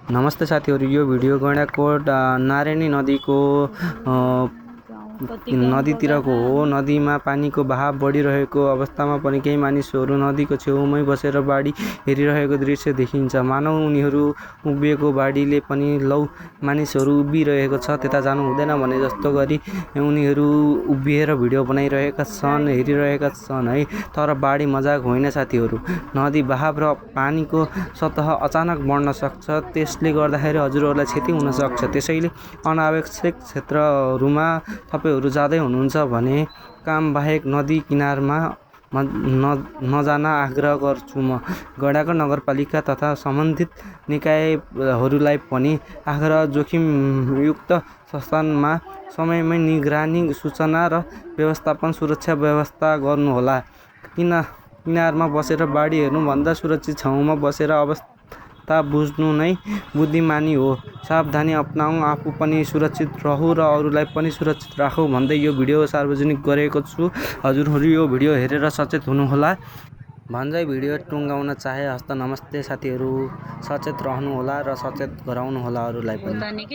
नमस्ते साथीहरु, यो भिडियो गैंडाकोट नारायणी नदीको नदीतिरको हो। नदीमा पानीको बहाव बढिरहेको अवस्थामा पनि केही मानिसहरू नदीको छेउमै बसेर बाढी हेरिरहेको दृश्य देखिन्छ। मानव उनीहरू उभिएको बाढीले पनि लौ मानिसहरू उभिरहेको छ, त्यता जानु हुँदैन भने जस्तो गरी उनीहरू उभिएर भिडियो बनाइरहेका छन्, हेरिरहेका छन् है। तर बाढी मजाक होइन साथीहरू। नदी बहाव र पानीको सतह अचानक बढ्न सक्छ, त्यसले गर्दाखेरि हजुरहरूलाई क्षति हुन सक्छ। त्यसैले अनावश्यक क्षेत्रहरूमा तपाईहरु जाँदै हुनुहुन्छ भने काम बाहेक नदी किनारमा नजान आग्रह गर्छु म। गैंडाकोट नगरपालिका तथा सम्बन्धित निकायहरूलाई पनि आग्रह, जोखिमयुक्त स्थानमा समयमै निगरानी, सूचना र व्यवस्थापन सुरक्षा व्यवस्था गर्नुहोला। किनारमा बसेर बाढी हेर्नुभन्दा सुरक्षित ठाउँमा बसेर अवस्था बुझ्नु नै बुद्धिमानी हो। सावधानी अपनाऊ, आफू पनि सुरक्षित रहू र अरूलाई पनि सुरक्षित राखौ भन्दै यो भिडियो सार्वजनिक गरेको छु। हजुरहरू यो भिडियो हेरेर सचेत हुनुहोला भन्दै भिडियो टुङ्गाउन चाहे। हस्त नमस्ते साथीहरू, सचेत रहनुहोला र सचेत गराउनुहोला अरूलाई पनि।